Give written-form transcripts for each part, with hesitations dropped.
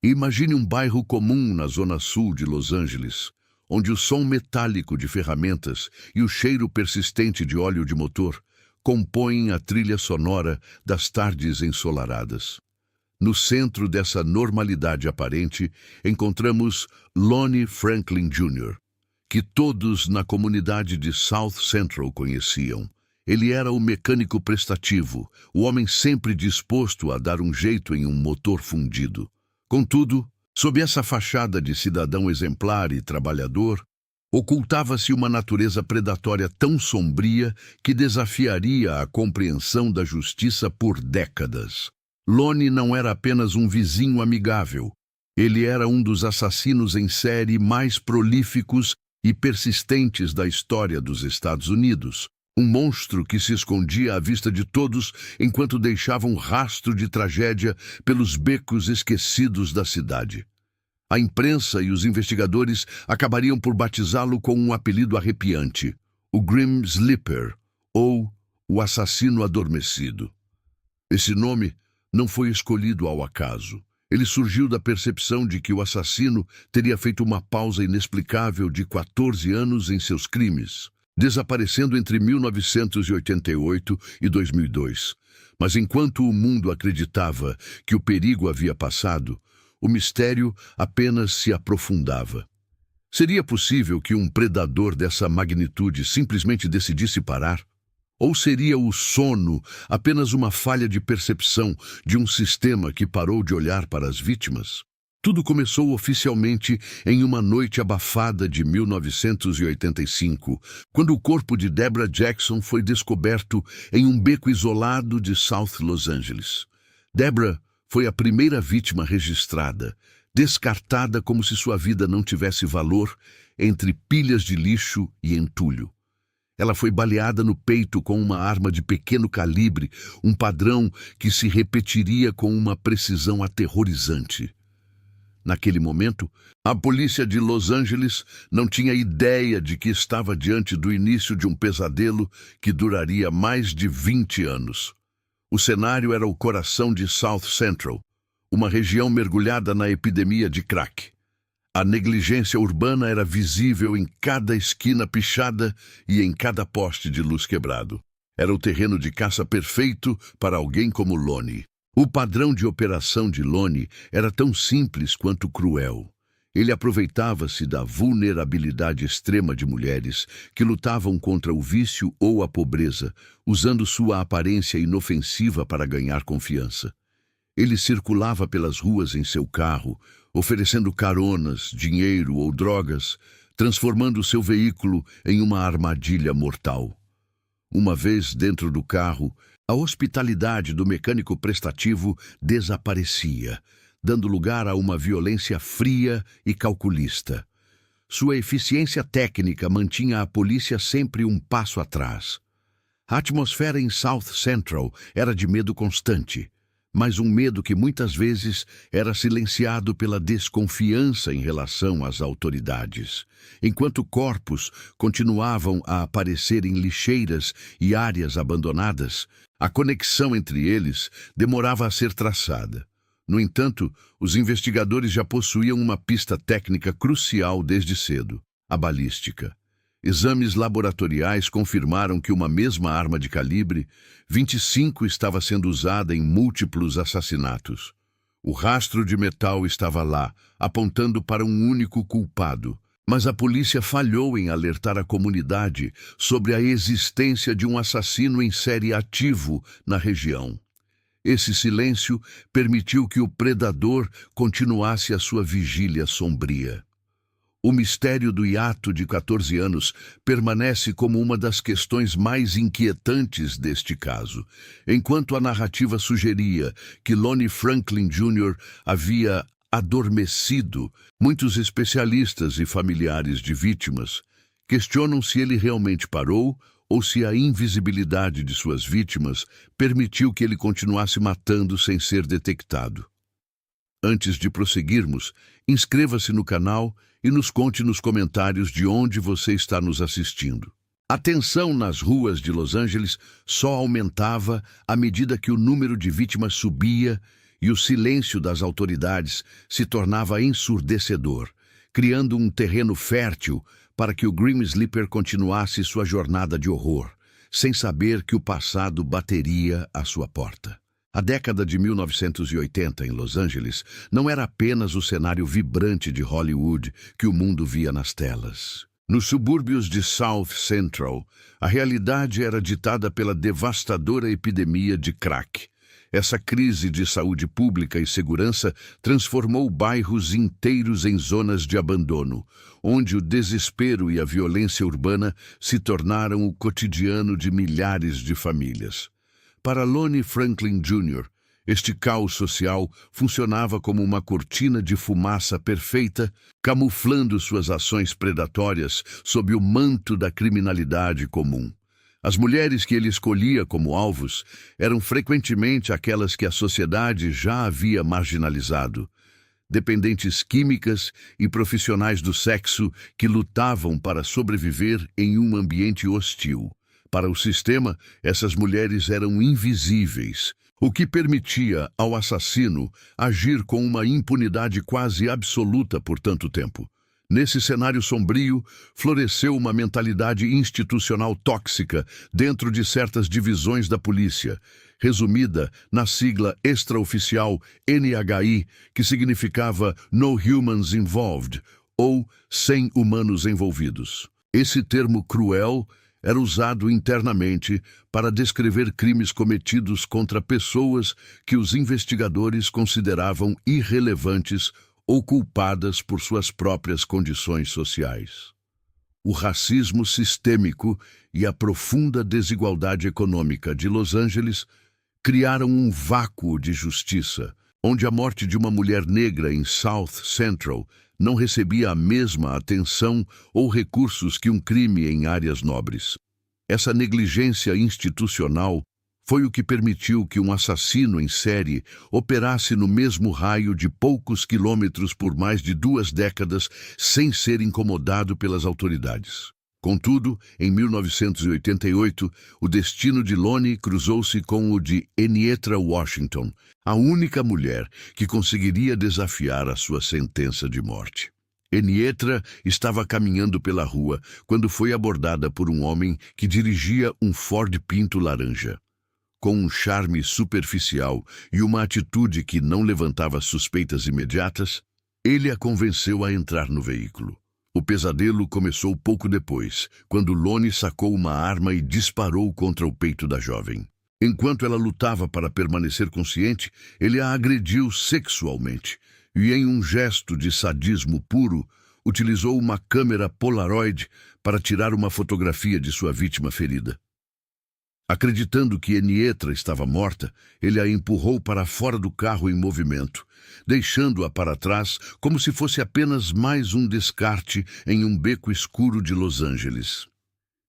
Imagine um bairro comum na zona sul de Los Angeles, onde o som metálico de ferramentas e o cheiro persistente de óleo de motor compõem a trilha sonora das tardes ensolaradas. No centro dessa normalidade aparente, encontramos Lonnie Franklin Jr., que todos na comunidade de South Central conheciam. Ele era o mecânico prestativo, o homem sempre disposto a dar um jeito em um motor fundido. Contudo, sob essa fachada de cidadão exemplar e trabalhador, ocultava-se uma natureza predatória tão sombria que desafiaria a compreensão da justiça por décadas. Lonnie não era apenas um vizinho amigável. Ele era um dos assassinos em série mais prolíficos e persistentes da história dos Estados Unidos. Um monstro que se escondia à vista de todos enquanto deixava um rastro de tragédia pelos becos esquecidos da cidade. A imprensa e os investigadores acabariam por batizá-lo com um apelido arrepiante, o Grim Sleeper, ou o Assassino Adormecido. Esse nome não foi escolhido ao acaso. Ele surgiu da percepção de que o assassino teria feito uma pausa inexplicável de 14 anos em seus crimes, desaparecendo entre 1988 e 2002. Mas enquanto o mundo acreditava que o perigo havia passado, o mistério apenas se aprofundava. Seria possível que um predador dessa magnitude simplesmente decidisse parar? Ou seria o sono apenas uma falha de percepção de um sistema que parou de olhar para as vítimas? Tudo começou oficialmente em uma noite abafada de 1985, quando o corpo de Deborah Jackson foi descoberto em um beco isolado de South Los Angeles. Deborah foi a primeira vítima registrada, descartada como se sua vida não tivesse valor, entre pilhas de lixo e entulho. Ela foi baleada no peito com uma arma de pequeno calibre, um padrão que se repetiria com uma precisão aterrorizante. Naquele momento, a polícia de Los Angeles não tinha ideia de que estava diante do início de um pesadelo que duraria mais de 20 anos. O cenário era o coração de South Central, uma região mergulhada na epidemia de crack. A negligência urbana era visível em cada esquina pichada e em cada poste de luz quebrado. Era o terreno de caça perfeito para alguém como Lonnie. O padrão de operação de Lonnie era tão simples quanto cruel. Ele aproveitava-se da vulnerabilidade extrema de mulheres que lutavam contra o vício ou a pobreza, usando sua aparência inofensiva para ganhar confiança. Ele circulava pelas ruas em seu carro, oferecendo caronas, dinheiro ou drogas, transformando seu veículo em uma armadilha mortal. Uma vez dentro do carro, a hospitalidade do mecânico prestativo desaparecia, dando lugar a uma violência fria e calculista. Sua eficiência técnica mantinha a polícia sempre um passo atrás. A atmosfera em South Central era de medo constante, mas um medo que muitas vezes era silenciado pela desconfiança em relação às autoridades. Enquanto corpos continuavam a aparecer em lixeiras e áreas abandonadas, a conexão entre eles demorava a ser traçada. No entanto, os investigadores já possuíam uma pista técnica crucial desde cedo: a balística. Exames laboratoriais confirmaram que uma mesma arma de calibre 25 estava sendo usada em múltiplos assassinatos. O rastro de metal estava lá, apontando para um único culpado, mas a polícia falhou em alertar a comunidade sobre a existência de um assassino em série ativo na região. Esse silêncio permitiu que o predador continuasse a sua vigília sombria. O mistério do hiato de 14 anos permanece como uma das questões mais inquietantes deste caso. Enquanto a narrativa sugeria que Lonnie Franklin Jr. havia adormecido, muitos especialistas e familiares de vítimas questionam se ele realmente parou ou se a invisibilidade de suas vítimas permitiu que ele continuasse matando sem ser detectado. Antes de prosseguirmos, inscreva-se no canal e nos conte nos comentários de onde você está nos assistindo. A tensão nas ruas de Los Angeles só aumentava à medida que o número de vítimas subia e o silêncio das autoridades se tornava ensurdecedor, criando um terreno fértil para que o Grim Sleeper continuasse sua jornada de horror, sem saber que o passado bateria à sua porta. A década de 1980 em Los Angeles não era apenas o cenário vibrante de Hollywood que o mundo via nas telas. Nos subúrbios de South Central, a realidade era ditada pela devastadora epidemia de crack. Essa crise de saúde pública e segurança transformou bairros inteiros em zonas de abandono, onde o desespero e a violência urbana se tornaram o cotidiano de milhares de famílias. Para Lonnie Franklin Jr., este caos social funcionava como uma cortina de fumaça perfeita, camuflando suas ações predatórias sob o manto da criminalidade comum. As mulheres que ele escolhia como alvos eram frequentemente aquelas que a sociedade já havia marginalizado. Dependentes químicas e profissionais do sexo que lutavam para sobreviver em um ambiente hostil. Para o sistema, essas mulheres eram invisíveis, o que permitia ao assassino agir com uma impunidade quase absoluta por tanto tempo. Nesse cenário sombrio, floresceu uma mentalidade institucional tóxica dentro de certas divisões da polícia, resumida na sigla extraoficial NHI, que significava No Humans Involved, ou Sem Humanos Envolvidos. Esse termo cruel era usado internamente para descrever crimes cometidos contra pessoas que os investigadores consideravam irrelevantes ou culpadas por suas próprias condições sociais. O racismo sistêmico e a profunda desigualdade econômica de Los Angeles criaram um vácuo de justiça, onde a morte de uma mulher negra em South Central não recebia a mesma atenção ou recursos que um crime em áreas nobres. Essa negligência institucional foi o que permitiu que um assassino em série operasse no mesmo raio de poucos quilômetros por mais de 2 décadas sem ser incomodado pelas autoridades. Contudo, em 1988, o destino de Lonnie cruzou-se com o de Enietra Washington, a única mulher que conseguiria desafiar a sua sentença de morte. Enietra estava caminhando pela rua quando foi abordada por um homem que dirigia um Ford Pinto laranja. Com um charme superficial e uma atitude que não levantava suspeitas imediatas, ele a convenceu a entrar no veículo. O pesadelo começou pouco depois, quando Lonnie sacou uma arma e disparou contra o peito da jovem. Enquanto ela lutava para permanecer consciente, ele a agrediu sexualmente e, em um gesto de sadismo puro, utilizou uma câmera Polaroid para tirar uma fotografia de sua vítima ferida. Acreditando que Enietra estava morta, ele a empurrou para fora do carro em movimento, deixando-a para trás como se fosse apenas mais um descarte em um beco escuro de Los Angeles.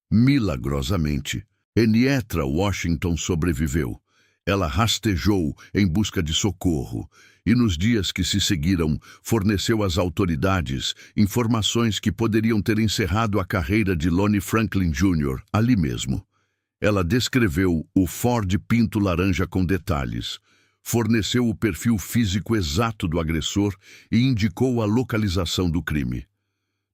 Milagrosamente, Enietra Washington sobreviveu. Ela rastejou em busca de socorro e, nos dias que se seguiram, forneceu às autoridades informações que poderiam ter encerrado a carreira de Lonnie Franklin Jr. ali mesmo. Ela descreveu o Ford Pinto laranja com detalhes, forneceu o perfil físico exato do agressor e indicou a localização do crime.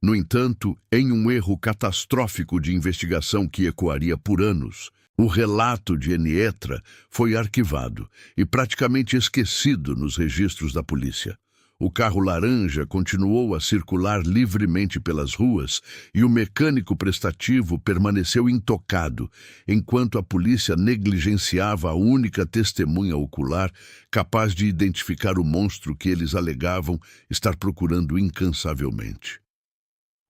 No entanto, em um erro catastrófico de investigação que ecoaria por anos, o relato de Enietra foi arquivado e praticamente esquecido nos registros da polícia. O carro laranja continuou a circular livremente pelas ruas e o mecânico prestativo permaneceu intocado, enquanto a polícia negligenciava a única testemunha ocular capaz de identificar o monstro que eles alegavam estar procurando incansavelmente.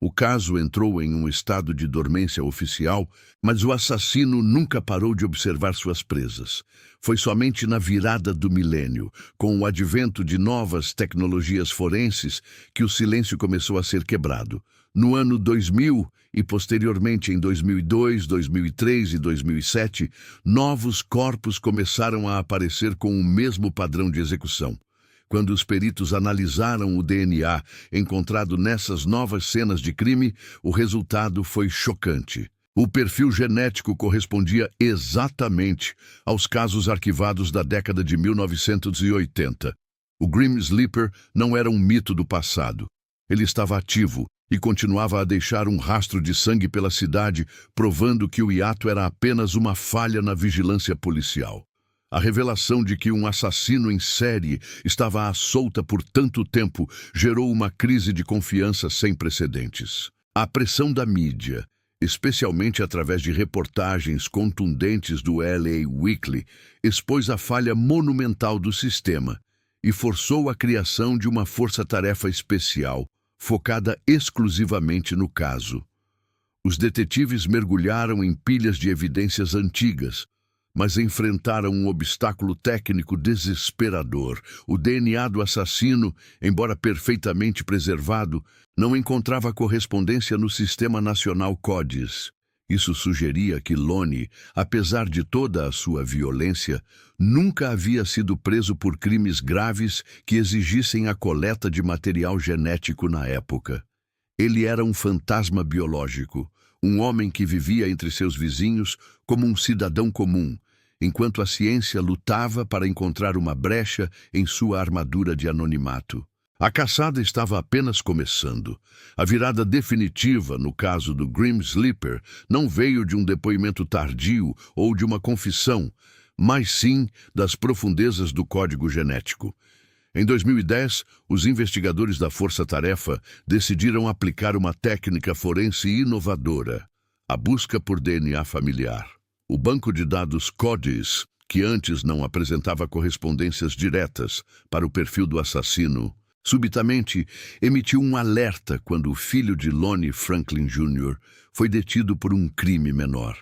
O caso entrou em um estado de dormência oficial, mas o assassino nunca parou de observar suas presas. Foi somente na virada do milênio, com o advento de novas tecnologias forenses, que o silêncio começou a ser quebrado. No ano 2000 e posteriormente em 2002, 2003 e 2007, novos corpos começaram a aparecer com o mesmo padrão de execução. Quando os peritos analisaram o DNA encontrado nessas novas cenas de crime, o resultado foi chocante. O perfil genético correspondia exatamente aos casos arquivados da década de 1980. O Grim Sleeper não era um mito do passado. Ele estava ativo e continuava a deixar um rastro de sangue pela cidade, provando que o hiato era apenas uma falha na vigilância policial. A revelação de que um assassino em série estava à solta por tanto tempo gerou uma crise de confiança sem precedentes. A pressão da mídia, especialmente através de reportagens contundentes do LA Weekly, expôs a falha monumental do sistema e forçou a criação de uma força-tarefa especial, focada exclusivamente no caso. Os detetives mergulharam em pilhas de evidências antigas, mas enfrentaram um obstáculo técnico desesperador. O DNA do assassino, embora perfeitamente preservado, não encontrava correspondência no Sistema Nacional CODIS. Isso sugeria que Lonnie, apesar de toda a sua violência, nunca havia sido preso por crimes graves que exigissem a coleta de material genético na época. Ele era um fantasma biológico, um homem que vivia entre seus vizinhos como um cidadão comum, enquanto a ciência lutava para encontrar uma brecha em sua armadura de anonimato. A caçada estava apenas começando. A virada definitiva, no caso do Grim Sleeper, não veio de um depoimento tardio ou de uma confissão, mas sim das profundezas do código genético. Em 2010, os investigadores da Força Tarefa decidiram aplicar uma técnica forense inovadora, a busca por DNA familiar. O banco de dados CODIS, que antes não apresentava correspondências diretas para o perfil do assassino, subitamente emitiu um alerta quando o filho de Lonnie Franklin Jr. foi detido por um crime menor.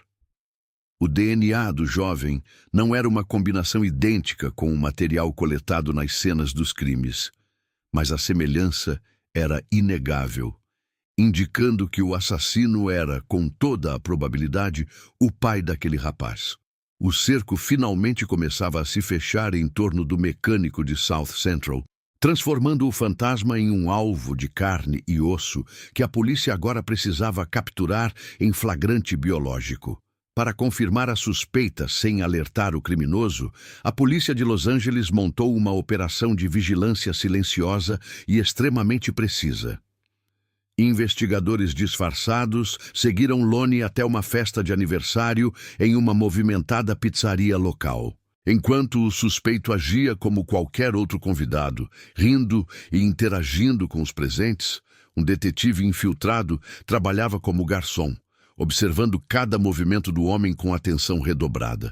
O DNA do jovem não era uma combinação idêntica com o material coletado nas cenas dos crimes, mas a semelhança era inegável, indicando que o assassino era, com toda a probabilidade, o pai daquele rapaz. O cerco finalmente começava a se fechar em torno do mecânico de South Central, transformando o fantasma em um alvo de carne e osso que a polícia agora precisava capturar em flagrante biológico. Para confirmar a suspeita sem alertar o criminoso, a polícia de Los Angeles montou uma operação de vigilância silenciosa e extremamente precisa. Investigadores disfarçados seguiram Lonnie até uma festa de aniversário em uma movimentada pizzaria local. Enquanto o suspeito agia como qualquer outro convidado, rindo e interagindo com os presentes, um detetive infiltrado trabalhava como garçom, observando cada movimento do homem com atenção redobrada.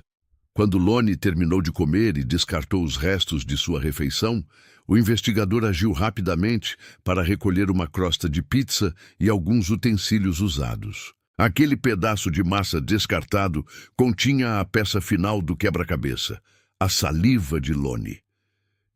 Quando Lonnie terminou de comer e descartou os restos de sua refeição, o investigador agiu rapidamente para recolher uma crosta de pizza e alguns utensílios usados. Aquele pedaço de massa descartado continha a peça final do quebra-cabeça, a saliva de Lonnie.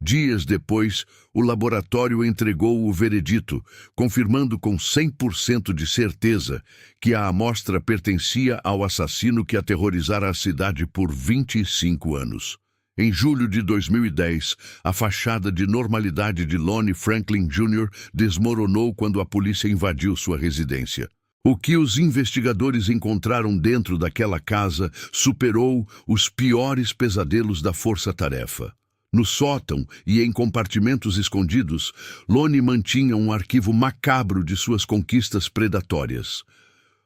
Dias depois, o laboratório entregou o veredito, confirmando com 100% de certeza que a amostra pertencia ao assassino que aterrorizara a cidade por 25 anos. Em julho de 2010, a fachada de normalidade de Lonnie Franklin Jr. desmoronou quando a polícia invadiu sua residência. O que os investigadores encontraram dentro daquela casa superou os piores pesadelos da força-tarefa. No sótão e em compartimentos escondidos, Lonnie mantinha um arquivo macabro de suas conquistas predatórias.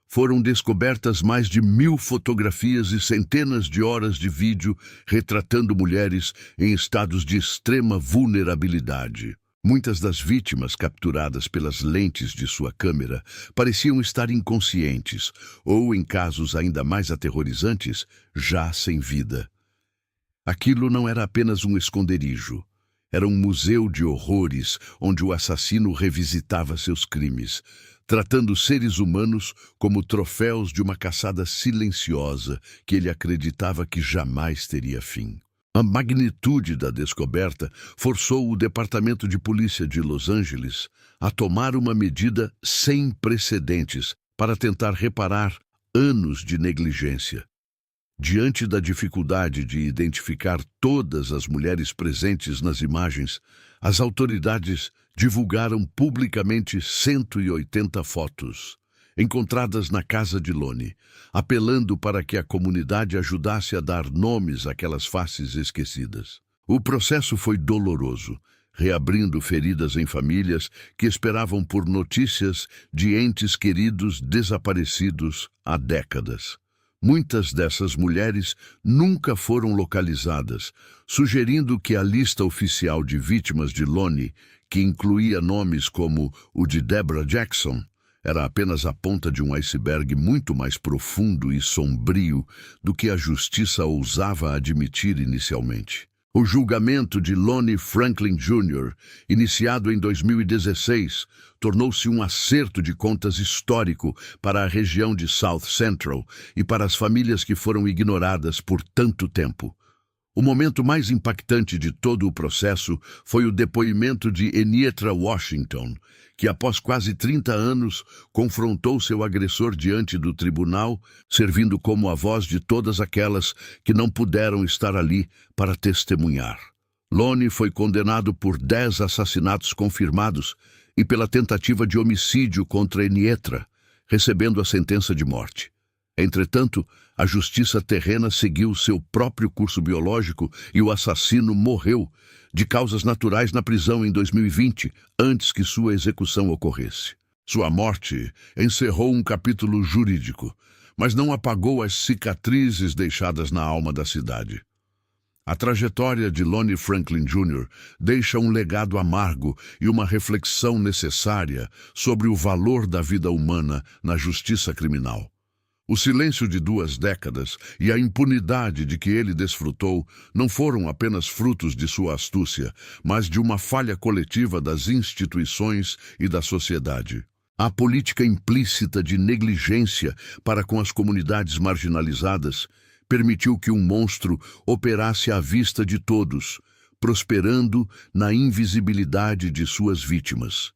Foram descobertas mais de 1000 fotografias e centenas de horas de vídeo retratando mulheres em estados de extrema vulnerabilidade. Muitas das vítimas capturadas pelas lentes de sua câmera pareciam estar inconscientes ou, em casos ainda mais aterrorizantes, já sem vida. Aquilo não era apenas um esconderijo. Era um museu de horrores onde o assassino revisitava seus crimes, tratando seres humanos como troféus de uma caçada silenciosa que ele acreditava que jamais teria fim. A magnitude da descoberta forçou o Departamento de Polícia de Los Angeles a tomar uma medida sem precedentes para tentar reparar anos de negligência. Diante da dificuldade de identificar todas as mulheres presentes nas imagens, as autoridades divulgaram publicamente 180 fotos. encontradas na casa de Lonnie, apelando para que a comunidade ajudasse a dar nomes àquelas faces esquecidas. O processo foi doloroso, reabrindo feridas em famílias que esperavam por notícias de entes queridos desaparecidos há décadas. Muitas dessas mulheres nunca foram localizadas, sugerindo que a lista oficial de vítimas de Lonnie, que incluía nomes como o de Deborah Jackson, era apenas a ponta de um iceberg muito mais profundo e sombrio do que a justiça ousava admitir inicialmente. O julgamento de Lonnie Franklin Jr., iniciado em 2016, tornou-se um acerto de contas histórico para a região de South Central e para as famílias que foram ignoradas por tanto tempo. O momento mais impactante de todo o processo foi o depoimento de Enietra Washington, que após quase 30 anos confrontou seu agressor diante do tribunal, servindo como a voz de todas aquelas que não puderam estar ali para testemunhar. Lonnie foi condenado por 10 assassinatos confirmados e pela tentativa de homicídio contra Enietra, recebendo a sentença de morte. Entretanto, a justiça terrena seguiu seu próprio curso biológico e o assassino morreu de causas naturais na prisão em 2020, antes que sua execução ocorresse. Sua morte encerrou um capítulo jurídico, mas não apagou as cicatrizes deixadas na alma da cidade. A trajetória de Lonnie Franklin Jr. deixa um legado amargo e uma reflexão necessária sobre o valor da vida humana na justiça criminal. O silêncio de 2 décadas e a impunidade de que ele desfrutou não foram apenas frutos de sua astúcia, mas de uma falha coletiva das instituições e da sociedade. A política implícita de negligência para com as comunidades marginalizadas permitiu que um monstro operasse à vista de todos, prosperando na invisibilidade de suas vítimas.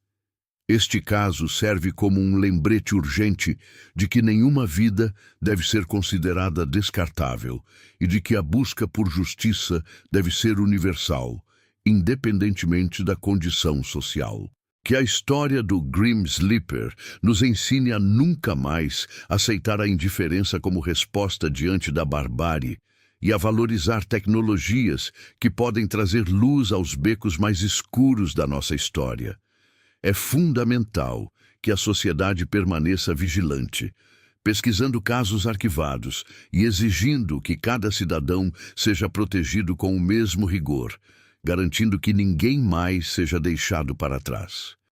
Este caso serve como um lembrete urgente de que nenhuma vida deve ser considerada descartável e de que a busca por justiça deve ser universal, independentemente da condição social. Que a história do Grim Sleeper nos ensine a nunca mais aceitar a indiferença como resposta diante da barbárie e a valorizar tecnologias que podem trazer luz aos becos mais escuros da nossa história. É fundamental que a sociedade permaneça vigilante, pesquisando casos arquivados e exigindo que cada cidadão seja protegido com o mesmo rigor, garantindo que ninguém mais seja deixado para trás.